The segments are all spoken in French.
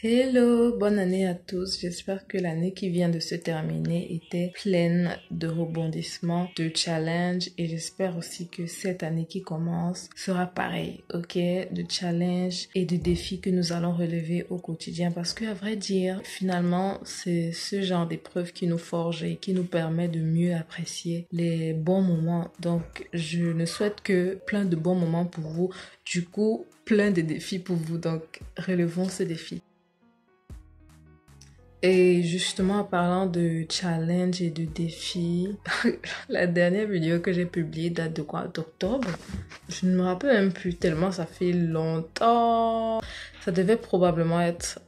Hello, bonne année à tous. J'espère que l'année qui vient de se terminer était pleine de rebondissements, de challenges et j'espère aussi que cette année qui commence sera pareil, ok? De challenges et de défis que nous allons relever au quotidien parce que, à vrai dire, finalement, c'est ce genre d'épreuve qui nous forge et qui nous permet de mieux apprécier les bons moments. Donc, je ne souhaite que plein de bons moments pour vous. Du coup, plein de défis pour vous. Donc, relevons ce défi. Et justement, en parlant de challenge et de défis, la dernière vidéo que j'ai publiée date de quoi? D'octobre? Je ne me rappelle même plus tellement ça fait longtemps. Ça devait probablement être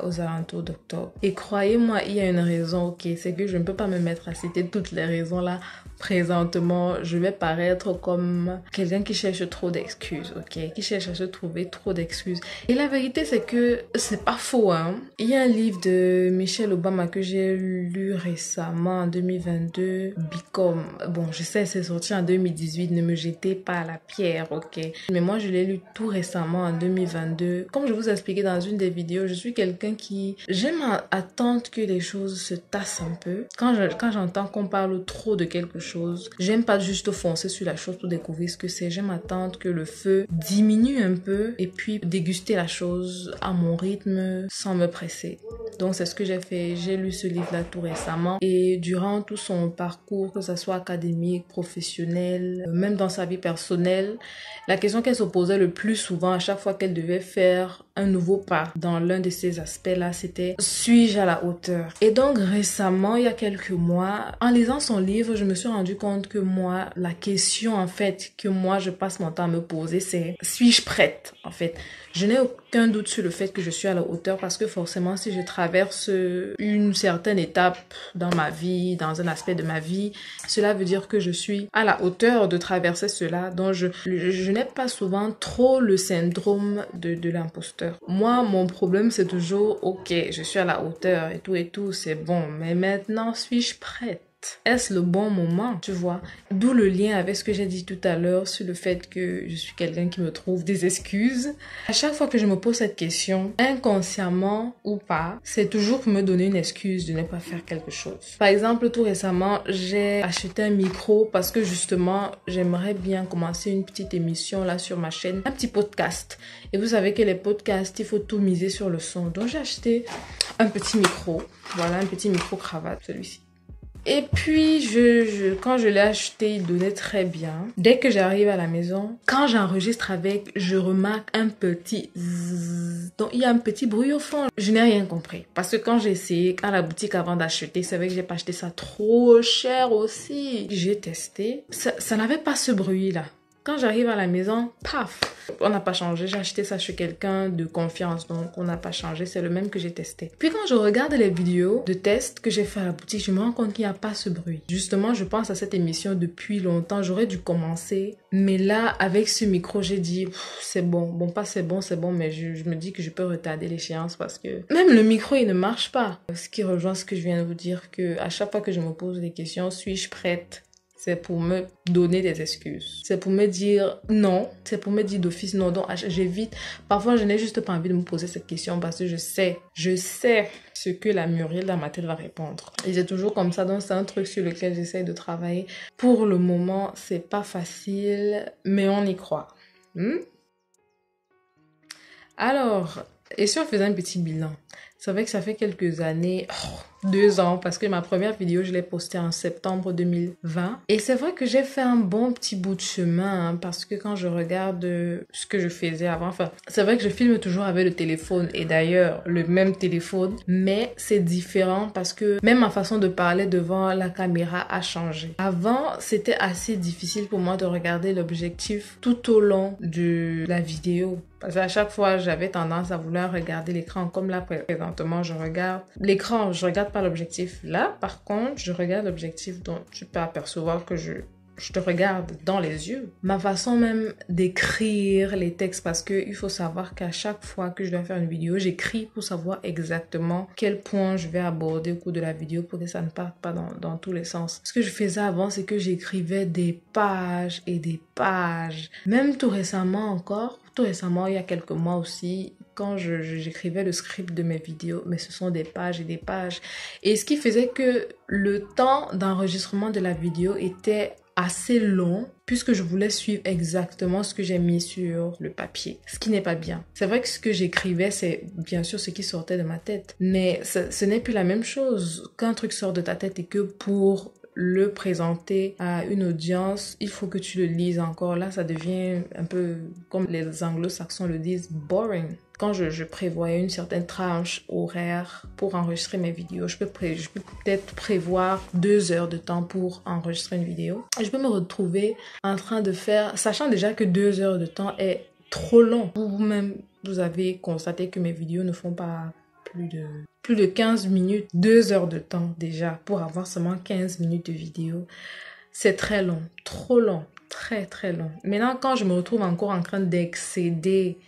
aux alentours d'octobre. Et croyez-moi, il y a une raison, ok, c'est que je ne peux pas me mettre à citer toutes les raisons là. Présentement, je vais paraître comme quelqu'un qui cherche trop d'excuses, ok? Qui cherche à se trouver trop d'excuses. Et la vérité, c'est que c'est pas faux, hein? Il y a un livre de Michelle Obama que j'ai lu récemment en 2022, Become. Bon, je sais, c'est sorti en 2018, ne me jetez pas la pierre, ok? Mais moi, je l'ai lu tout récemment en 2022. Comme je vous ai expliqué dans une des vidéos, je suis quelqu'un qui... J'aime attendre que les choses se tassent un peu. Quand j'entends qu'on parle trop de quelque chose, j'aime pas juste foncer sur la chose pour découvrir ce que c'est. J'aime attendre que le feu diminue un peu et puis déguster la chose à mon rythme sans me presser. Donc c'est ce que j'ai fait. J'ai lu ce livre-là tout récemment et durant tout son parcours, que ce soit académique, professionnel, même dans sa vie personnelle, la question qu'elle se posait le plus souvent à chaque fois qu'elle devait faire un nouveau pas dans l'un de ces aspects-là, c'était « suis-je à la hauteur ?» Et donc récemment, il y a quelques mois, en lisant son livre, je me suis rendu compte que moi, la question en fait que moi je passe mon temps à me poser, c'est « suis-je prête ?» En fait, je n'ai aucun doute sur le fait que je suis à la hauteur parce que forcément, si je traverse une certaine étape dans ma vie, dans un aspect de ma vie, cela veut dire que je suis à la hauteur de traverser cela. Donc, je n'ai pas souvent trop le syndrome de l'imposteur. Moi, mon problème, c'est toujours, ok, je suis à la hauteur et tout, c'est bon. Mais maintenant, suis-je prête? Est-ce le bon moment, tu vois? D'où le lien avec ce que j'ai dit tout à l'heure sur le fait que je suis quelqu'un qui me trouve des excuses. À chaque fois que je me pose cette question, inconsciemment ou pas, c'est toujours pour me donner une excuse de ne pas faire quelque chose. Par exemple, tout récemment, j'ai acheté un micro parce que justement, j'aimerais bien commencer une petite émission là sur ma chaîne, un petit podcast. Et vous savez que les podcasts, il faut tout miser sur le son. Donc j'ai acheté un petit micro. Voilà, un petit micro cravate, celui-ci. Et puis, quand je l'ai acheté, il donnait très bien. Dès que j'arrive à la maison, quand j'enregistre avec, je remarque un petit zzz. Donc, il y a un petit bruit au fond. Je n'ai rien compris. Parce que quand j'ai essayé, à la boutique avant d'acheter, c'est vrai que j'ai pas acheté ça trop cher aussi. J'ai testé. Ça n'avait pas ce bruit-là. Quand j'arrive à la maison, paf, on n'a pas changé. J'ai acheté ça chez quelqu'un de confiance, donc on n'a pas changé. C'est le même que j'ai testé. Puis quand je regarde les vidéos de tests que j'ai fait à la boutique, je me rends compte qu'il n'y a pas ce bruit. Justement, je pense à cette émission depuis longtemps. J'aurais dû commencer. Mais là, avec ce micro, j'ai dit, c'est bon. Bon, pas c'est bon, mais je me dis que je peux retarder l'échéance parce que même le micro, il ne marche pas. Ce qui rejoint ce que je viens de vous dire, que à chaque fois que je me pose des questions, suis-je prête? C'est pour me donner des excuses. C'est pour me dire non. C'est pour me dire d'office non. Donc, j'évite. Parfois, je n'ai juste pas envie de me poser cette question parce que je sais ce que la Muriel dans ma tête va répondre. Et c'est toujours comme ça. Donc, c'est un truc sur lequel j'essaie de travailler. Pour le moment, c'est pas facile, mais on y croit. Alors, et si on faisait un petit bilan? C'est vrai que ça fait quelques années, 2 ans, parce que ma première vidéo, je l'ai postée en septembre 2020. Et c'est vrai que j'ai fait un bon petit bout de chemin, hein, parce que quand je regarde ce que je faisais avant, enfin, c'est vrai que je filme toujours avec le téléphone, et d'ailleurs, le même téléphone, mais c'est différent parce que même ma façon de parler devant la caméra a changé. Avant, c'était assez difficile pour moi de regarder l'objectif tout au long de la vidéo. Parce qu'à chaque fois, j'avais tendance à vouloir regarder l'écran comme là, présentement, je regarde l'écran, je regarde pas l'objectif. Là, par contre, je regarde l'objectif, donc tu peux apercevoir que je te regarde dans les yeux. Ma façon même d'écrire les textes, parce qu'il faut savoir qu'à chaque fois que je dois faire une vidéo, j'écris pour savoir exactement quel point je vais aborder au cours de la vidéo pour que ça ne parte pas dans tous les sens. Ce que je faisais avant, c'est que j'écrivais des pages et des pages. Même tout récemment, il y a quelques mois aussi, quand j'écrivais le script de mes vidéos, mais ce sont des pages et des pages. Et ce qui faisait que le temps d'enregistrement de la vidéo était assez long puisque je voulais suivre exactement ce que j'ai mis sur le papier, ce qui n'est pas bien. C'est vrai que ce que j'écrivais, c'est bien sûr ce qui sortait de ma tête, mais ce n'est plus la même chose qu'un truc sort de ta tête et que pour le présenter à une audience, il faut que tu le lises encore. Là, ça devient un peu, comme les anglo-saxons le disent, boring. Quand je prévoyais une certaine tranche horaire pour enregistrer mes vidéos, je peux peut-être prévoir 2 heures de temps pour enregistrer une vidéo. Je peux me retrouver en train de faire, sachant déjà que 2 heures de temps est trop long. Vous-même, vous avez constaté que mes vidéos ne font pas plus de 15 minutes, 2 heures de temps déjà pour avoir seulement 15 minutes de vidéo. C'est très long, trop long, très très long. Maintenant, quand je me retrouve encore en train d'excéder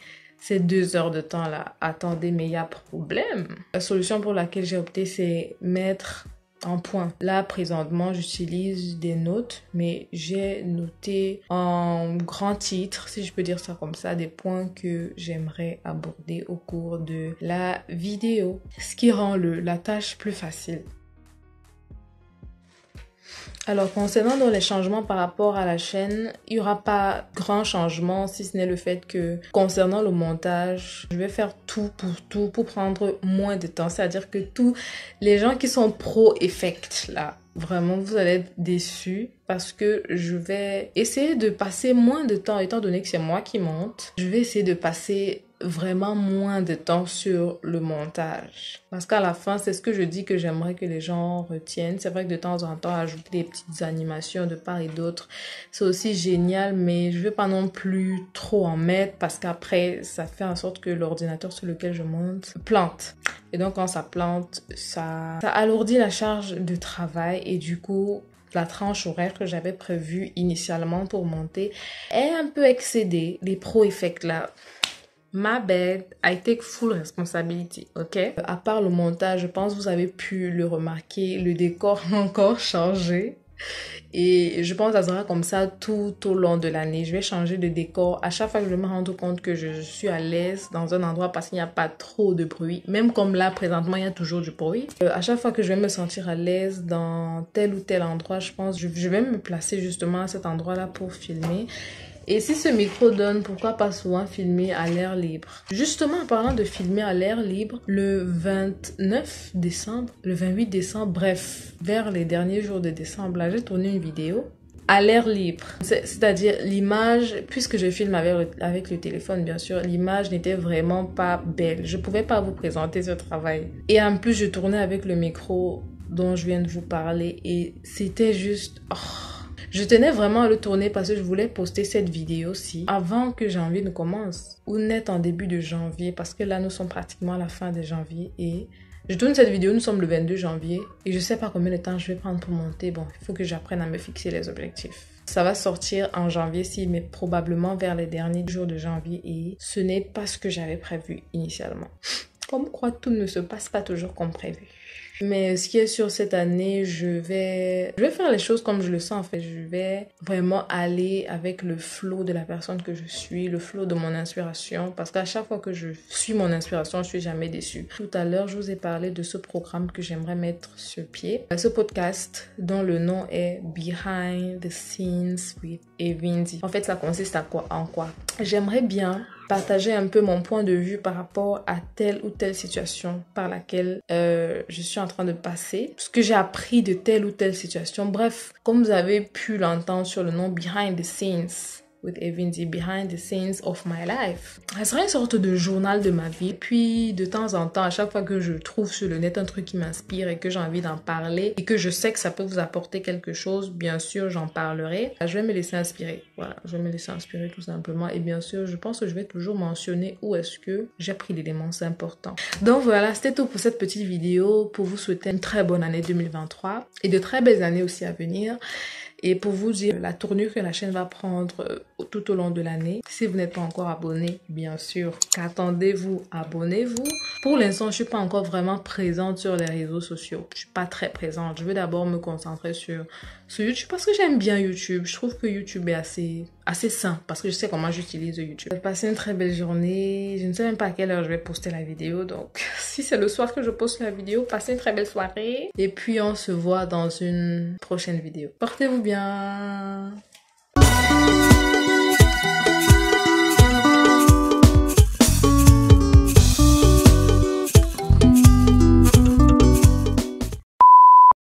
ces 2 heures de temps-là, attendez, mais il y a problème. La solution pour laquelle j'ai opté, c'est mettre en point. Là, présentement, j'utilise des notes, mais j'ai noté en grand titre, si je peux dire ça comme ça, des points que j'aimerais aborder au cours de la vidéo, ce qui rend la tâche plus facile. Alors, concernant donc les changements par rapport à la chaîne, il n'y aura pas grand changement si ce n'est le fait que concernant le montage, je vais faire tout pour prendre moins de temps. C'est-à-dire que tous les gens qui sont pro effect là, vraiment vous allez être déçus parce que je vais essayer de passer moins de temps étant donné que c'est moi qui monte. Je vais essayer de passer vraiment moins de temps sur le montage. Parce qu'à la fin, c'est ce que je dis que j'aimerais que les gens retiennent. C'est vrai que de temps en temps, ajouter des petites animations de part et d'autre, c'est aussi génial, mais je veux pas non plus trop en mettre parce qu'après, ça fait en sorte que l'ordinateur sur lequel je monte plante. Et donc, quand ça plante, ça alourdit la charge de travail et du coup, la tranche horaire que j'avais prévue initialement pour monter est un peu excédée. Les pro effects là, my bad, I take full responsibility, ok? À part le montage, je pense que vous avez pu le remarquer, le décor a encore changé. Et je pense que ça sera comme ça tout au long de l'année. Je vais changer de décor. À chaque fois que je me rends compte que je suis à l'aise dans un endroit parce qu'il n'y a pas trop de bruit. Même comme là, présentement, il y a toujours du bruit. À chaque fois que je vais me sentir à l'aise dans tel ou tel endroit, je pense que je vais me placer justement à cet endroit-là pour filmer. Et si ce micro donne, pourquoi pas souvent filmer à l'air libre? Justement, en parlant de filmer à l'air libre, le 29 décembre, le 28 décembre, bref, vers les derniers jours de décembre, là, j'ai tourné une vidéo à l'air libre. C'est-à-dire l'image, puisque je filme avec le téléphone, bien sûr, l'image n'était vraiment pas belle. Je pouvais pas vous présenter ce travail. Et en plus, je tournais avec le micro dont je viens de vous parler et c'était juste... Oh. Je tenais vraiment à le tourner parce que je voulais poster cette vidéo-ci avant que janvier ne commence ou net en début de janvier parce que là, nous sommes pratiquement à la fin de janvier et je tourne cette vidéo, nous sommes le 22 janvier et je sais pas combien de temps je vais prendre pour monter. Bon, il faut que j'apprenne à me fixer les objectifs. Ça va sortir en janvier-ci, mais probablement vers les derniers jours de janvier et ce n'est pas ce que j'avais prévu initialement. Comme quoi, tout ne se passe pas toujours comme prévu. Mais ce qui est sûr cette année, je vais faire les choses comme je le sens en fait. Je vais vraiment aller avec le flow de la personne que je suis, le flow de mon inspiration. Parce qu'à chaque fois que je suis mon inspiration, je suis jamais déçue. Tout à l'heure, je vous ai parlé de ce programme que j'aimerais mettre sur pied. Ce podcast dont le nom est Behind the Scenes with Evinzi. En fait, ça consiste en quoi? J'aimerais bien partager un peu mon point de vue par rapport à telle ou telle situation par laquelle je suis en train de passer, ce que j'ai appris de telle ou telle situation. Bref, comme vous avez pu l'entendre sur le nom Behind the Scenes with Evinzi, Behind the Scenes of my life. Ça sera une sorte de journal de ma vie. Puis de temps en temps, à chaque fois que je trouve sur le net un truc qui m'inspire et que j'ai envie d'en parler et que je sais que ça peut vous apporter quelque chose, bien sûr, j'en parlerai. Je vais me laisser inspirer. Voilà, je vais me laisser inspirer tout simplement. Et bien sûr, je pense que je vais toujours mentionner où est-ce que j'ai pris l'élément, c'est important. Donc voilà, c'était tout pour cette petite vidéo. Pour vous souhaiter une très bonne année 2023 et de très belles années aussi à venir. Et pour vous dire la tournure que la chaîne va prendre tout au long de l'année. Si vous n'êtes pas encore abonné, bien sûr, qu'attendez-vous, abonnez-vous. Pour l'instant, je ne suis pas encore vraiment présente sur les réseaux sociaux. Je ne suis pas très présente. Je veux d'abord me concentrer sur YouTube parce que j'aime bien YouTube. Je trouve que YouTube est assez sain parce que je sais comment j'utilise YouTube. Passez une très belle journée. Je ne sais même pas à quelle heure je vais poster la vidéo. Donc, si c'est le soir que je poste la vidéo, passez une très belle soirée. Et puis, on se voit dans une prochaine vidéo. Portez-vous bien.